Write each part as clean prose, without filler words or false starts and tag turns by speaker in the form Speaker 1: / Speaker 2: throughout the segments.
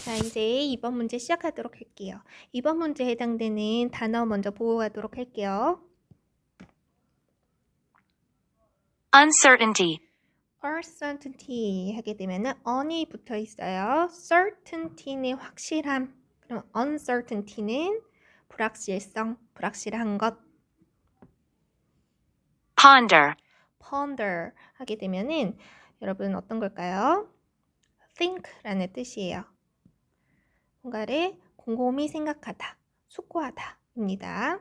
Speaker 1: 자, 이제 이번 문제 시작하도록 할게요. 이번 문제에 해당되는 단어 먼저 보고 가도록 할게요.
Speaker 2: uncertainty,
Speaker 1: uncertainty 하게 되면은 on이 붙어 있어요. certainty는 확실함. 그럼 uncertainty는 불확실성, 불확실한 것.
Speaker 2: ponder,
Speaker 1: ponder 하게 되면은 여러분 어떤 걸까요? think라는 뜻이에요. 뭔가를 곰곰이 생각하다, 숙고하다입니다.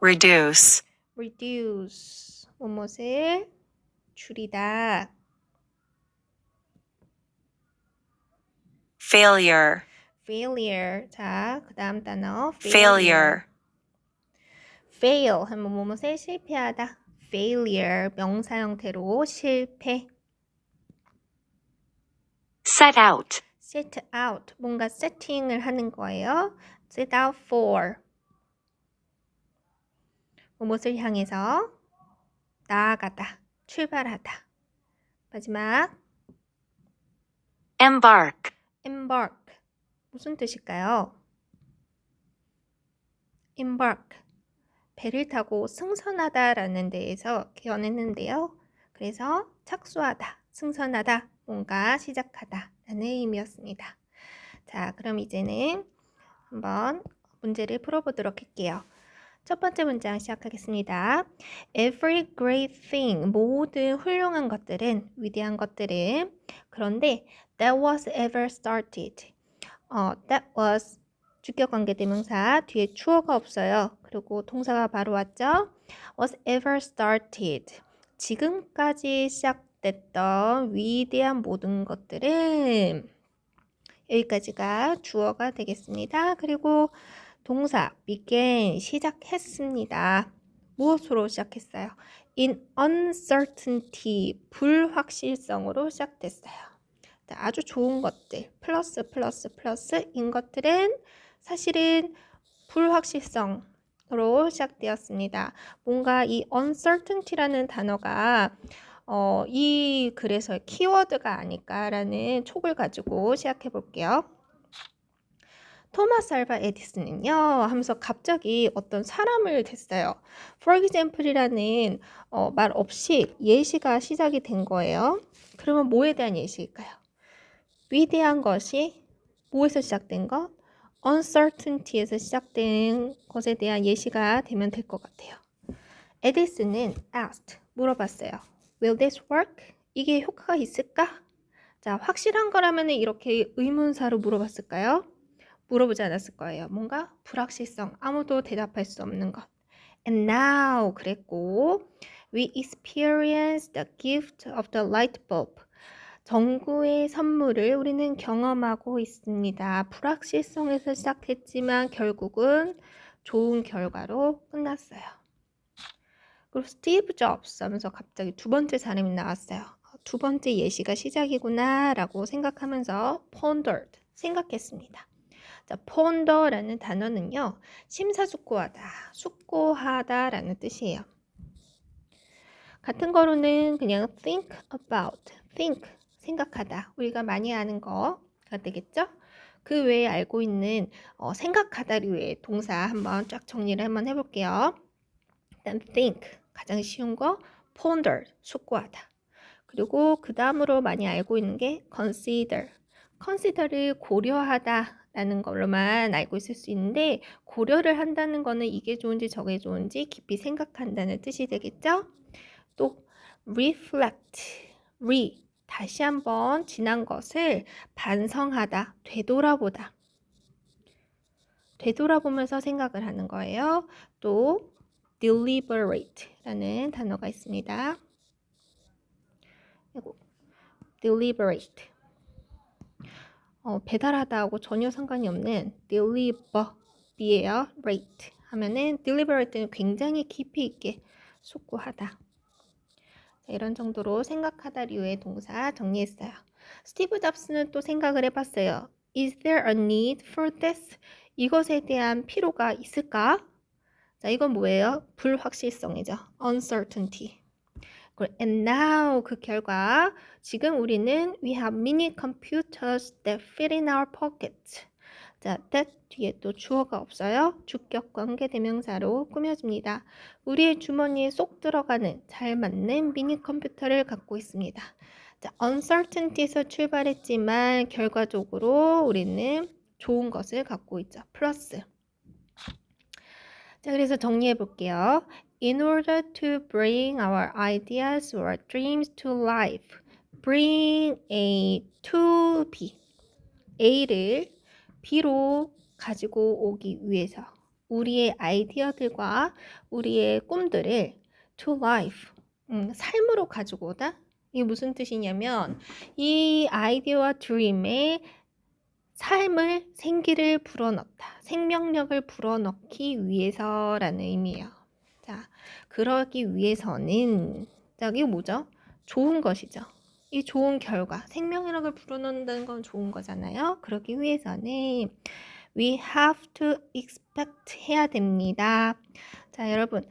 Speaker 2: reduce,
Speaker 1: reduce 무엇을 줄이다.
Speaker 2: failure,
Speaker 1: failure. 자, 그 다음 단어
Speaker 2: failure,
Speaker 1: fail 하면 무엇을 실패하다. failure 명사 형태로 실패.
Speaker 2: set out,
Speaker 1: set out 뭔가 세팅을 하는 거예요. set out for 무엇을 향해서 나아가다, 출발하다. 마지막
Speaker 2: embark,
Speaker 1: embark 무슨 뜻일까요? embark 배를 타고 승선하다라는 데에서 개헌했는데요. 그래서 착수하다, 승선하다, 뭔가 시작하다 라는 의미였습니다. 자, 그럼 이제는 한번 문제를 풀어보도록 할게요. 첫 번째 문장 시작하겠습니다. Every great thing, 모든 훌륭한 것들은, 위대한 것들은, 그런데 that was ever started. that was 주격관계대명사 뒤에 주어가 없어요. 그리고 동사가 바로 왔죠. was ever started. 지금까지 시작됐던 위대한 모든 것들은 여기까지가 주어가 되겠습니다. 그리고 동사 began 시작했습니다. 무엇으로 시작했어요? in uncertainty 불확실성으로 시작됐어요. 아주 좋은 것들 플러스인 것들은 사실은 불확실성으로 시작되었습니다. 뭔가 이 uncertainty라는 단어가 이 글에서의 키워드가 아닐까라는 촉을 가지고 시작해 볼게요. 토마스 알바 에디슨은요 하면서 갑자기 어떤 사람을 댔어요. For example이라는 말 없이 예시가 시작이 된 거예요. 그러면 뭐에 대한 예시일까요? 위대한 것이 뭐에서 시작된 것? uncertainty에서 시작된 것에 대한 예시가 되면 될 것 같아요. 에디슨은 asked, 물어봤어요. Will this work? 이게 효과가 있을까? 자, 확실한 거라면 이렇게 의문사로 물어봤을까요? 물어보지 않았을 거예요. 뭔가 불확실성, 아무도 대답할 수 없는 것. And now, 그랬고, we experience the gift of the light bulb. 전구의 선물을 우리는 경험하고 있습니다. 불확실성에서 시작했지만 결국은 좋은 결과로 끝났어요. 그리고 스티브 잡스 하면서 갑자기 두 번째 사람이 나왔어요. 두 번째 예시가 시작이구나 라고 생각하면서 pondered, 생각했습니다. 자, ponder라는 단어는요. 심사숙고하다, 숙고하다 라는 뜻이에요. 같은 거로는 그냥 think about, think, 생각하다. 우리가 많이 아는 거가 되겠죠? 그 외에 알고 있는 생각하다류의 동사 한번 쫙 정리를 한번 해볼게요. 일단 think, 가장 쉬운 거 ponder, 숙고하다. 그리고 그 다음으로 많이 알고 있는 게 consider, consider를 고려하다 라는 걸로만 알고 있을 수 있는데 고려를 한다는 거는 이게 좋은지 저게 좋은지 깊이 생각한다는 뜻이 되겠죠? 또 reflect, 다시 한번 지난 것을 반성하다, 되돌아보다. 되돌아보면서 생각을 하는 거예요. 또 deliberate라는 단어가 있습니다. deliberate. 배달하다하고 전혀 상관이 없는 deliber이에요. rate 하면은 deliberate는 굉장히 깊이 있게 숙고하다. 이런 정도로 생각하다류의 동사 정리했어요. 스티브 잡스는 또 생각을 해봤어요. Is there a need for this? 이것에 대한 필요가 있을까? 자, 이건 뭐예요? 불확실성이죠. uncertainty. And now 그 결과 지금 우리는 we have mini computers that fit in our pockets. 자, that 뒤에 또 주어가 없어요. 주격 관계 대명사로 꾸며집니다. 우리의 주머니에 쏙 들어가는 잘 맞는 미니 컴퓨터를 갖고 있습니다. 자, uncertainty에서 출발했지만 결과적으로 우리는 좋은 것을 갖고 있죠. 플러스. 자, 그래서 정리해 볼게요. In order to bring our ideas or dreams to life, bring A to B. A를 B로 가지고 오기 위해서 우리의 아이디어들과 우리의 꿈들을 to life, 삶으로 가지고 오다. 이게 무슨 뜻이냐면 이 아이디어와 드림에 삶을 생기를 불어넣다. 생명력을 불어넣기 위해서라는 의미예요. 자, 그러기 위해서는 자, 이게 뭐죠? 좋은 것이죠. 이 좋은 결과, 생명력을 불어넣는다는 건 좋은 거잖아요. 그러기 위해서는 we have to expect 해야 됩니다. 자, 여러분,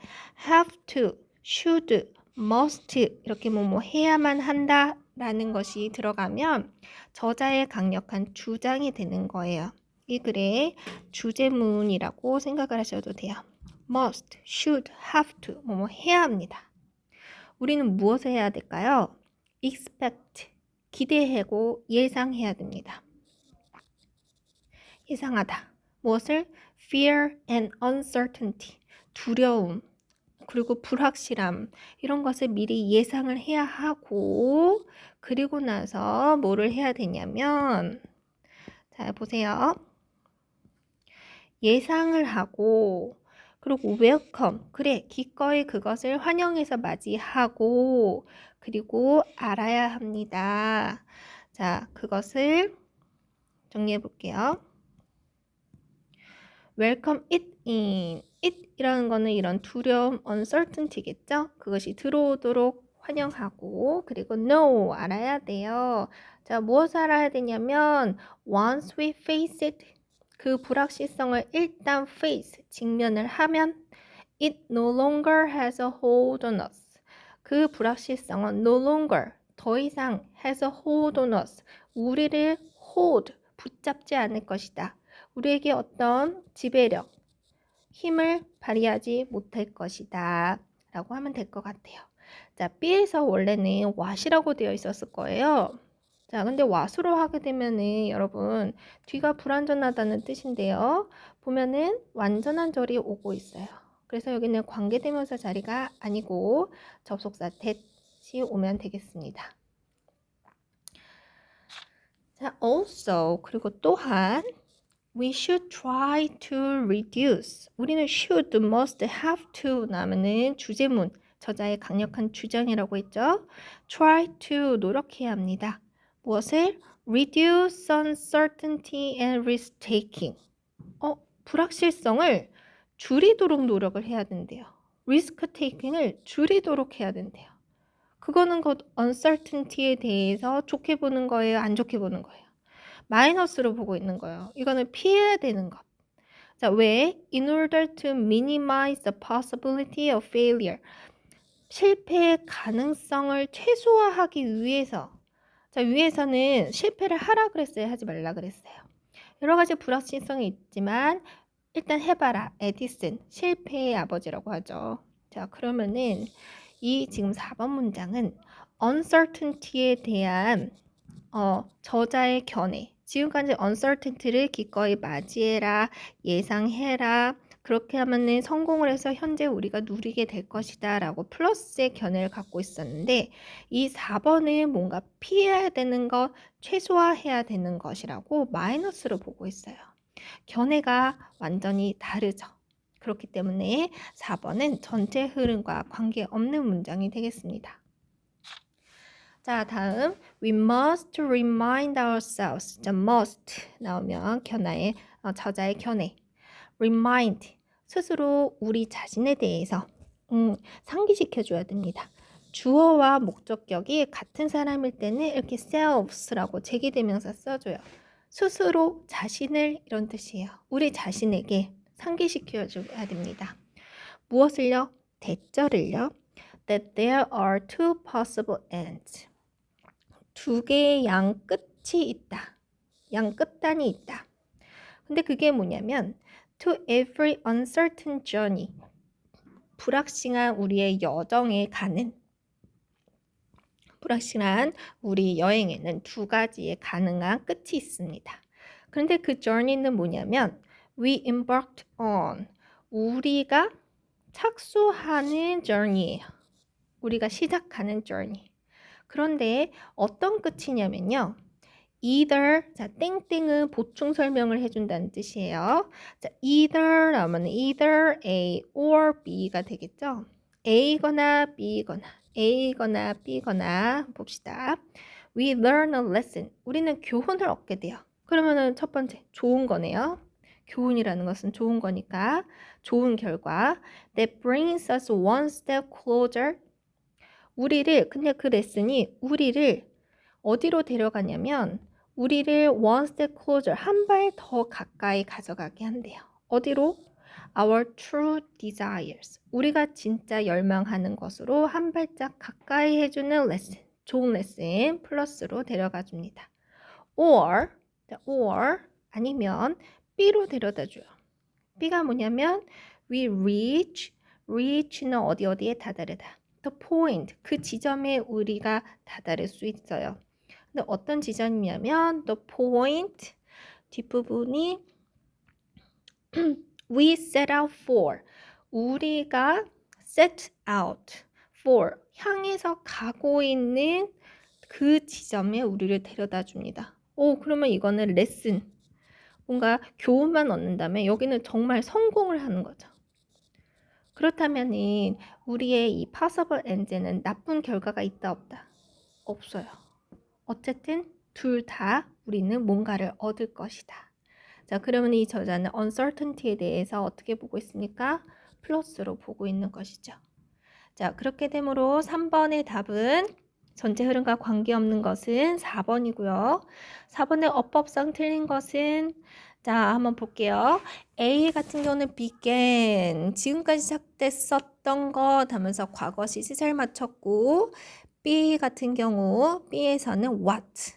Speaker 1: have to, should, must 이렇게 뭐 해야만 한다 라는 것이 들어가면 저자의 강력한 주장이 되는 거예요. 이 글의 주제문이라고 생각을 하셔도 돼요. must, should, have to 뭐 해야 합니다. 우리는 무엇을 해야 될까요? expect, 기대하고 예상해야 됩니다. 예상하다. 무엇을? fear and uncertainty, 두려움, 그리고 불확실함 이런 것을 미리 예상을 해야 하고 그리고 나서 뭐를 해야 되냐면 자 보세요. 예상을 하고 그리고 welcome 그래 기꺼이 그것을 환영해서 맞이하고 그리고 알아야 합니다. 자 그것을 정리해 볼게요. welcome it in. it이라는 거는 이런 두려움, uncertainty겠죠? 그것이 들어오도록 환영하고 그리고 know 알아야 돼요. 자, 무엇을 알아야 되냐면 once we face it 그 불확실성을 일단 face 직면을 하면 it no longer has a hold on us. 그 불확실성은 no longer 더 이상 has a hold on us. 우리를 hold 붙잡지 않을 것이다. 우리에게 어떤 지배력, 힘을 발휘하지 못할 것이다 라고 하면 될 것 같아요. 자, B에서 원래는 what이라고 되어 있었을 거예요. 자, 근데 what으로 하게 되면은 여러분 뒤가 불완전하다는 뜻인데요. 보면은 완전한 절이 오고 있어요. 그래서 여기는 관계대명사 자리가 아니고 접속사 that이 오면 되겠습니다. 자, also 그리고 또한 we should try to reduce. 우리는 should, must, have to 나오면은 주제문, 저자의 강력한 주장이라고 했죠. try to 노력해야 합니다. 무엇을? reduce uncertainty and risk taking. 불확실성을 줄이도록 노력을 해야 된대요. risk taking을 줄이도록 해야 된대요. 그거는 그 uncertainty에 대해서 좋게 보는 거예요, 안 좋게 보는 거예요. 마이너스로 보고 있는 거예요. 이거는 피해야 되는 것. 자, 왜? In order to minimize the possibility of failure. 실패의 가능성을 최소화하기 위해서. 자, 위에서는 실패를 하라 그랬어요? 하지 말라 그랬어요? 여러 가지 불확실성이 있지만 일단 해봐라. 에디슨, 실패의 아버지라고 하죠. 자, 그러면은 이 지금 4번 문장은 uncertainty에 대한 저자의 견해. 지금까지 uncertainty를 기꺼이 맞이해라, 예상해라. 그렇게 하면은 성공을 해서 현재 우리가 누리게 될 것이다 라고 플러스의 견해를 갖고 있었는데 이 4번은 뭔가 피해야 되는 것, 최소화해야 되는 것이라고 마이너스로 보고 있어요. 견해가 완전히 다르죠. 그렇기 때문에 4번은 전체 흐름과 관계없는 문장이 되겠습니다. 자, 다음 we must remind ourselves. 자, must 나오면 견해의 저자의 견해. remind 스스로 우리 자신에 대해서 상기시켜 줘야 됩니다. 주어와 목적격이 같은 사람일 때는 이렇게 selves라고 제기대명사 써줘요. 스스로 자신을 이런 뜻이에요. 우리 자신에게 상기시켜 줘야 됩니다. 무엇을요? 대절을요. that there are two possible ends. 두 개의 양 끝이 있다. 양 끝단이 있다. 근데 그게 뭐냐면 to every uncertain journey. 불확실한 우리의 여정에 가는 불확실한 우리 여행에는 두 가지의 가능한 끝이 있습니다. 그런데 그 journey는 뭐냐면 we embarked on. 우리가 착수하는 journey예요. 우리가 시작하는 journey. 그런데 어떤 끝이냐면요. either, 자, 땡땡은 보충 설명을 해준다는 뜻이에요. 자, either 하면 either A or B가 되겠죠. A거나 B거나 A거나 B거나 봅시다. We learn a lesson. 우리는 교훈을 얻게 돼요. 그러면은 첫 번째 좋은 거네요. 교훈이라는 것은 좋은 거니까 좋은 결과. That brings us one step closer. 근데 그 레슨이 우리를 어디로 데려가냐면 우리를 one step closer, 한 발 더 가까이 가져가게 한대요. 어디로? Our true desires. 우리가 진짜 열망하는 것으로 한 발짝 가까이 해주는 레슨. 좋은 레슨 플러스로 데려가 줍니다. or 아니면 B로 데려다 줘요. B가 뭐냐면 we reach는 어디에 다다르다. the point, 그 지점에 우리가 다다를 수 있어요. 근데 어떤 지점이냐면 the point 뒷부분이 we set out for, 우리가 set out for, 향해서 가고 있는 그 지점에 우리를 데려다 줍니다. 그러면 이거는 레슨, 뭔가 교훈만 얻는다면 여기는 정말 성공을 하는 거죠. 그렇다면 우리의 이 possible end에는 나쁜 결과가 있다 없다? 없어요. 어쨌든 둘 다 우리는 뭔가를 얻을 것이다. 자, 그러면 이 저자는 uncertainty에 대해서 어떻게 보고 있습니까? 플러스로 보고 있는 것이죠. 자, 그렇게 되므로 3번의 답은 전체 흐름과 관계없는 것은 4번이고요. 4번의 어법상 틀린 것은 자, 한번 볼게요. A 같은 경우는 began, 지금까지 시작됐었던 것 하면서 과거 시제를 맞췄고, B 같은 경우 B에서는 what,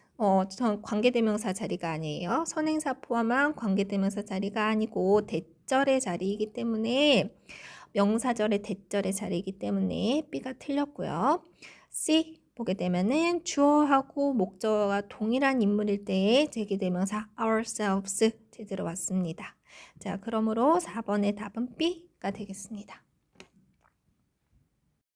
Speaker 1: 관계대명사 자리가 아니에요. 선행사 포함한 관계대명사 자리가 아니고 대절의 자리이기 때문에 명사절의 대절의 자리이기 때문에 B가 틀렸고요. C 보게 되면은 주어하고 목적어가 동일한 인물일 때의 제기대명사 ourselves 제대로 왔습니다. 자, 그러므로 4번의 답은 B가 되겠습니다.